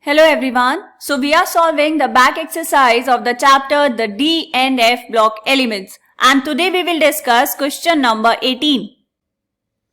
Hello everyone. So we are solving the back exercise of the chapter the D and F block elements, and today we will discuss question number 18.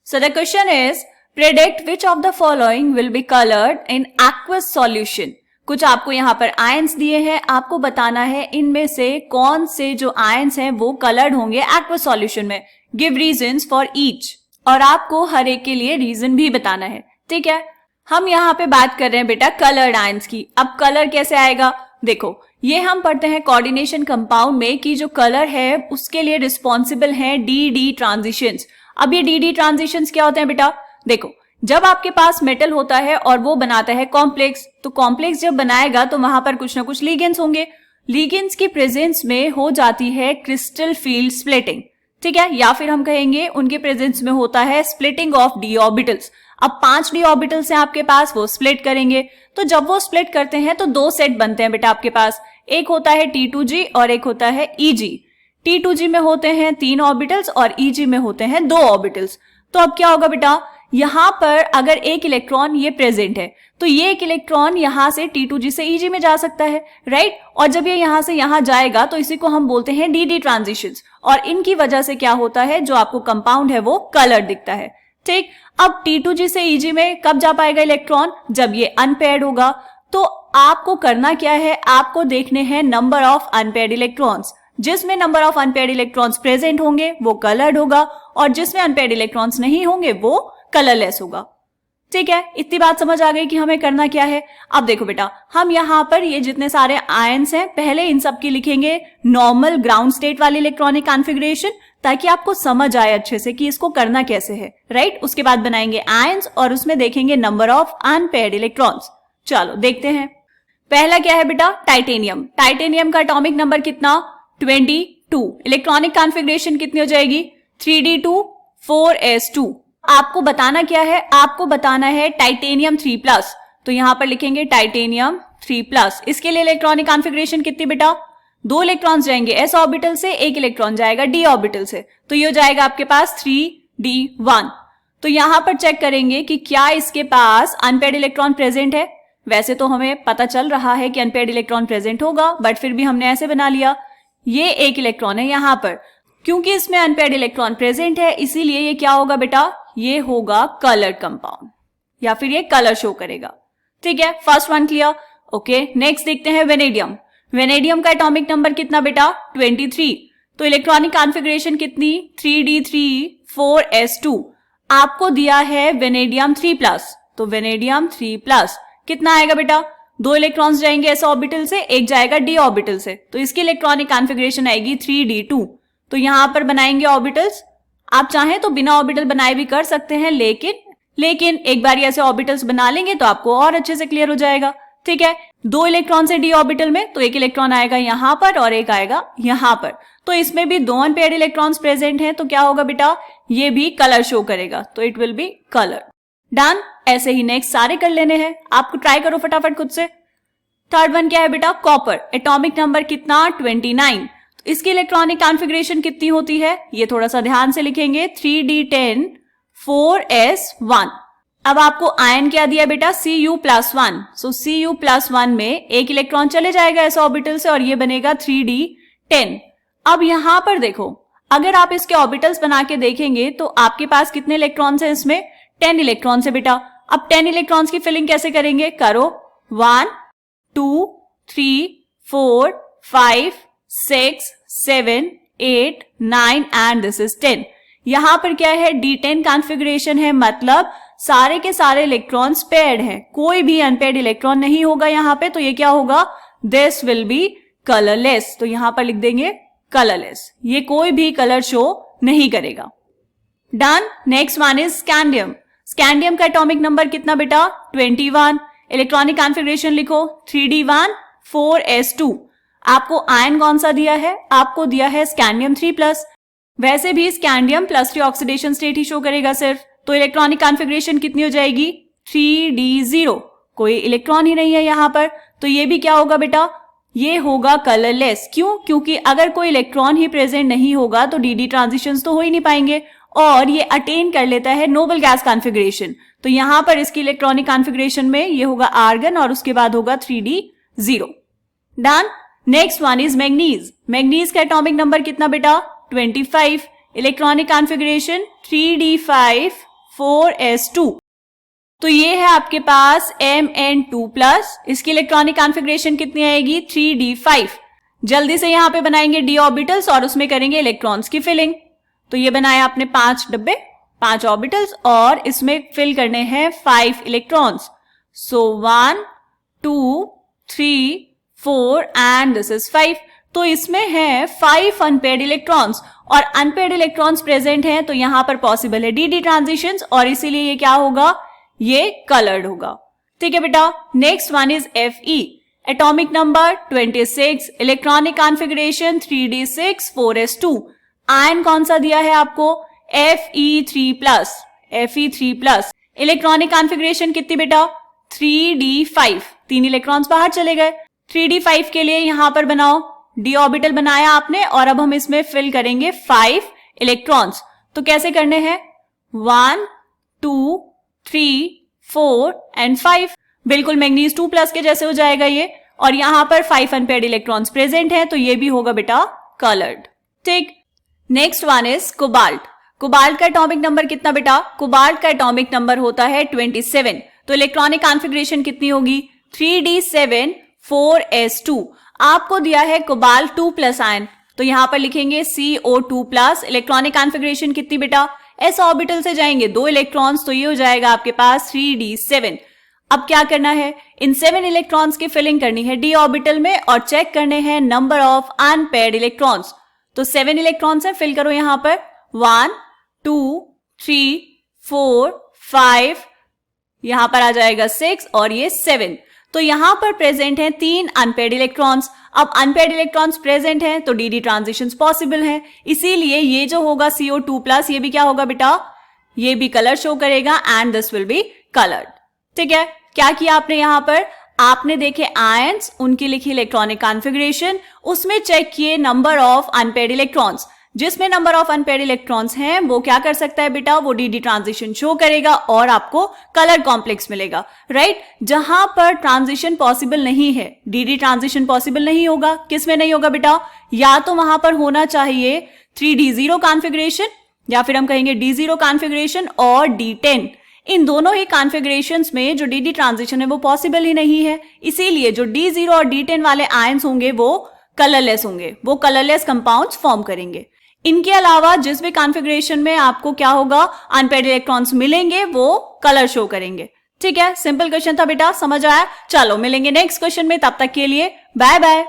So the question is, predict which of the following will be colored in aqueous solution. कुछ आपको यहाँ पर ions दिए हैं, आपको बताना है इनमें से कौन से जो आयंस हैं वो कलर्ड होंगे एक्वस सॉल्यूशन में. गिव रीजंस फॉर ईच, और आपको हर एक के लिए रीजन भी बताना है. ठीक है, हम यहाँ पे बात कर रहे हैं बेटा कलर्ड आयंस की. अब कलर कैसे आएगा, देखो ये हम पढ़ते हैं कोऑर्डिनेशन कंपाउंड में कि जो कलर है उसके लिए रिस्पॉन्सिबल है डी ट्रांजिशंस. अब ये डी ट्रांजिशंस क्या होते हैं बेटा, देखो जब आपके पास मेटल होता है और वो बनाता है कॉम्प्लेक्स, तो कॉम्प्लेक्स जब बनाएगा तो वहां पर कुछ ना कुछ लिगेंड्स होंगे. लिगेंड्स की प्रेजेंस में हो जाती है क्रिस्टल फील्ड स्प्लिटिंग. ठीक है, या फिर हम कहेंगे उनके प्रेजेंस में होता है स्प्लिटिंग ऑफ डी ऑर्बिटल्स. अब 5 डी ऑर्बिटल्स हैं आपके पास, वो स्प्लिट करेंगे. तो जब वो स्प्लिट करते हैं तो 2 सेट बनते हैं बेटा आपके पास. एक होता है T2G और एक होता है EG. T2G में होते हैं 3 ऑर्बिटल्स और EG में होते हैं 2 ऑर्बिटल्स. तो अब क्या होगा बेटा, यहां पर अगर एक इलेक्ट्रॉन ये प्रेजेंट है तो ये एक इलेक्ट्रॉन यहां से T2G से EG में जा सकता है, राइट. और जब ये यहां से यहां जाएगा तो इसी को हम बोलते हैं डी ट्रांजिशंस, और इनकी वजह से क्या होता है, जो आपको कंपाउंड है वो कलर दिखता है. ठीक, अब T2G से EG में कब जा पाएगा इलेक्ट्रॉन, जब ये अनपेयर्ड होगा. तो आपको करना क्या है, आपको देखने हैं नंबर ऑफ अनपेयर्ड इलेक्ट्रॉन्स. जिसमें number of unpaired electrons present होंगे वो कलर्ड होगा, और जिसमें अनपेयर्ड इलेक्ट्रॉन्स नहीं होंगे वो कलरलेस होगा. ठीक है, इतनी बात समझ आ गई कि हमें करना क्या है. अब देखो बेटा, हम यहाँ पर ये जितने सारे आयंस हैं पहले इन सब की लिखेंगे नॉर्मल ग्राउंड स्टेट वाली इलेक्ट्रॉनिक कॉन्फ़िगरेशन, ताकि आपको समझ आए अच्छे से कि इसको करना कैसे है, राइट. उसके बाद बनाएंगे आयंस और उसमें देखेंगे नंबर ऑफ अनपेयर्ड इलेक्ट्रॉन्स. चलो देखते हैं. पहला क्या है बेटा, टाइटेनियम. टाइटेनियम का एटॉमिक नंबर कितना, 22. इलेक्ट्रॉनिक कॉन्फ़िगरेशन कितनी हो जाएगी, 3d2 4s2. आपको बताना क्या है, आपको बताना है टाइटेनियम 3+. तो यहां पर लिखेंगे टाइटेनियम 3+. इसके लिए इलेक्ट्रॉनिक कॉन्फ़िगरेशन कितनी बेटा, 2 इलेक्ट्रॉन्स जाएंगे s ऑर्बिटल से, 1 इलेक्ट्रॉन जाएगा d ऑर्बिटल से. तो ये हो जाएगा आपके पास 3d1. तो यहां पर चेक करेंगे कि क्या इसके पास अनपेयर्ड इलेक्ट्रॉन प्रेजेंट है. वैसे तो हमें पता चल रहा है कि अनपेयर्ड इलेक्ट्रॉन प्रेजेंट होगा, बट फिर भी हमने ऐसे बना लिया. ये 1 इलेक्ट्रॉन है यहां पर, क्योंकि इसमें अनपेयर्ड इलेक्ट्रॉन प्रेजेंट है इसीलिए ये क्या होगा बेटा, ये होगा कलर्ड कंपाउंड, या फिर ये कलर शो करेगा. ठीक है, first one clear. Okay, next देखते हैं वेनेडियम. वेनेडियम का एटॉमिक नंबर कितना बेटा, 23. तो इलेक्ट्रॉनिक कॉन्फ़िगरेशन कितनी, 3d3 4s2. आपको दिया है वेनेडियम 3+. तो वेनेडियम 3+ कितना आएगा बेटा, 2 इलेक्ट्रॉन्स जाएंगे s ऑर्बिटल से, 1 जाएगा d ऑर्बिटल से. तो इसकी इलेक्ट्रॉनिक कॉन्फ़िगरेशन आएगी 3d2. तो यहां पर बनाएंगे ऑर्बिटल्स. आप चाहें तो बिना ऑर्बिटल बनाए भी कर सकते हैं, लेकिन एक बार ऐसे ऑर्बिटल्स बना लेंगे तो आपको और अच्छे से क्लियर हो जाएगा. ठीक है, 2 इलेक्ट्रॉन से डी ऑर्बिटल में, तो 1 इलेक्ट्रॉन आएगा यहां पर और 1 आएगा यहां पर. तो इसमें भी 2 अनपेयर्ड इलेक्ट्रॉन्स प्रेजेंट हैं, तो क्या होगा बेटा, ये भी कलर शो करेगा. तो it will be colour. Done. ऐसे ही नेक्स्ट सारे कर लेने हैं, आपको ट्राई करो फटाफट खुद से. थर्ड वन क्या है बेटा, कॉपर. एटॉमिक नंबर कितना, 29. तो इसकी इलेक्ट्रॉनिक कॉन्फ़िगरेशन कितनी होती है, ये थोड़ा सा ध्यान से लिखेंगे, 3d10 4s1. अब आपको आयन क्या दिया बेटा, Cu+1. सो Cu+1 में 1 इलेक्ट्रॉन चले जाएगा s ऑर्बिटल से और ये बनेगा 3d10. अब यहां पर देखो, अगर आप इसके ऑर्बिटल्स बना के देखेंगे तो आपके पास कितने इलेक्ट्रॉन्स हैं, इसमें 10 इलेक्ट्रॉन्स है बेटा. अब 10 इलेक्ट्रॉन्स की फिलिंग कैसे करेंगे, करो. 1 2 3 4 5 6 7 8 9 एंड दिस इज 10. यहां पर क्या है, D10 कॉन्फ़िगरेशन है, मतलब सारे के सारे इलेक्ट्रॉन्स पेयर्ड हैं, कोई भी अनपेयर्ड इलेक्ट्रॉन नहीं होगा यहां पे. तो ये क्या होगा, दिस विल बी कलरलेस. तो यहां पर लिख देंगे कलरलेस, ये कोई भी कलर शो नहीं करेगा. Done. Next one is scandium. Scandium का एटॉमिक नंबर कितना बेटा, 21. इलेक्ट्रॉनिक कॉन्फ़िगरेशन लिखो, 3d1 4s2. आपको आयन कौन सा दिया है, आपको दिया है स्कैंडियम 3+. वैसे भी स्कैंडियम +3 ऑक्सीडेशन स्टेट ही शो करेगा सिर्फ. तो इलेक्ट्रॉनिक कॉन्फ़िगरेशन कितनी हो जाएगी, 3d0. कोई इलेक्ट्रॉन ही नहीं है यहां पर, तो ये भी क्या होगा बेटा, ये होगा कलरलेस. क्यों, क्योंकि अगर कोई इलेक्ट्रॉन ही प्रेजेंट नहीं होगा तो डी ट्रांजिशंस तो हो ही नहीं पाएंगे, और ये अटेन कर लेता है नोबल गैस कॉन्फ़िगरेशन. तो यहां पर इसकी इलेक्ट्रॉनिक कॉन्फ़िगरेशन में ये होगा आर्गन और उसके बाद होगा 3d0. Done. Next one is manganese. Manganese का एटॉमिक नंबर कितना बेटा? 25. Electronic configuration 3d5 4s2. तो ये है आपके पास Mn2+. इसकी इलेक्ट्रॉनिक कॉन्फ़िगरेशन कितनी आएगी? 3d5. जल्दी से यहां पे बनाएंगे d ऑर्बिटल्स और उसमें करेंगे इलेक्ट्रॉन्स की फिलिंग. तो ये बनाया आपने 5 डब्बे, 5 ऑर्बिटल्स और इसमें फिल करने हैं 5 electrons. So 1 2 3 4 and this is 5. तो इसमें है 5 अनपेयर्ड इलेक्ट्रॉन्स और अनपेयर्ड इलेक्ट्रॉन्स प्रेजेंट हैं, तो यहां पर पॉसिबल है डी ट्रांजिशंस और इसीलिए ये क्या होगा? ये कलर्ड होगा. ठीक है बेटा. Next one is Fe. Atomic number 26. Electronic configuration 3d6 4s2. Ion कौन सा दिया है आपको? Fe3+. Fe3+. इलेक्ट्रॉनिक कॉन्फ़िगरेशन कितनी बेटा? 3d5. 3 इलेक्ट्रॉन्स बाहर चले गए. 3d5 के लिए यहां पर बनाओ. d ऑर्बिटल बनाया आपने और अब हम इसमें फिल करेंगे 5 इलेक्ट्रॉन्स. तो कैसे करने हैं? 1 2 3 4 एंड 5. बिल्कुल मैग्नीज 2+ के जैसे हो जाएगा ये. और यहां पर 5 अनपेयर्ड इलेक्ट्रॉन्स प्रेजेंट हैं, तो ये भी होगा बेटा कलर्ड. ठीक. Next one is cobalt. Cobalt का एटॉमिक नंबर कितना बेटा? कोबाल्ट का एटॉमिक नंबर होता है 27. तो इलेक्ट्रॉनिक कॉन्फ़िगरेशन कितनी होगी? 3d7 4s2. आपको दिया है कोबाल्ट 2+ आयन, तो यहां पर लिखेंगे CO2+. इलेक्ट्रॉनिक कॉन्फ़िगरेशन कितनी बेटा? s ऑर्बिटल से जाएंगे 2 इलेक्ट्रॉन्स, तो ये हो जाएगा आपके पास 3d7. अब क्या करना है? इन 7 इलेक्ट्रॉन्स की फिलिंग करनी है d ऑर्बिटल में और चेक करने हैं नंबर ऑफ अनपेयर्ड इलेक्ट्रॉन्स. तो 7 इलेक्ट्रॉन्स हैं, फिल करो यहां पर. 1 2 3 4 5, यहां पर आ जाएगा 6 और ये 7. तो यहां पर प्रेजेंट हैं 3 अनपेयर्ड इलेक्ट्रॉन्स. अब अनपेयर्ड इलेक्ट्रॉन्स प्रेजेंट हैं तो डी ट्रांजिशंस पॉसिबल हैं, इसीलिए ये जो होगा CO2+, ये भी क्या होगा बेटा? ये भी कलर शो करेगा and this will be coloured. ठीक है. क्या किया आपने यहां पर? आपने देखे आयंस, उनकी लिखी इलेक्ट्रॉनिक कॉन्फ़िगरेशन, उसमें चेक किए नंबर ऑफ अनपेयर्ड इलेक्ट्रॉन्स. जिसमें नंबर ऑफ अनपेयर्ड इलेक्ट्रॉन्स हैं वो क्या कर सकता है बेटा? वो डी ट्रांजिशन शो करेगा और आपको कलर कॉम्प्लेक्स मिलेगा. राइट. जहां पर ट्रांजिशन पॉसिबल नहीं है, डी ट्रांजिशन पॉसिबल नहीं होगा. किस में नहीं होगा बेटा? या तो वहां पर होना चाहिए 3d0 कॉन्फ़िगरेशन या फिर हम कहेंगे d0 कॉन्फ़िगरेशन और d10. इन दोनों ही कॉन्फ़िगरेशंस में जो डी ट्रांजिशन है वो पॉसिबल ही नहीं है, इसीलिए जो d0 और d10 वाले आयंस होंगे वो कलरलेस होंगे, वो कलरलेस कंपाउंड्स फॉर्म करेंगे. इनके अलावा जिस भी कॉन्फ़िगरेशन में आपको क्या होगा? अनपेयर्ड इलेक्ट्रॉन्स मिलेंगे, वो कलर शो करेंगे. ठीक है. सिंपल क्वेश्चन था बेटा, समझ आया? चलो मिलेंगे नेक्स्ट क्वेश्चन में, तब तक के लिए बाय बाय.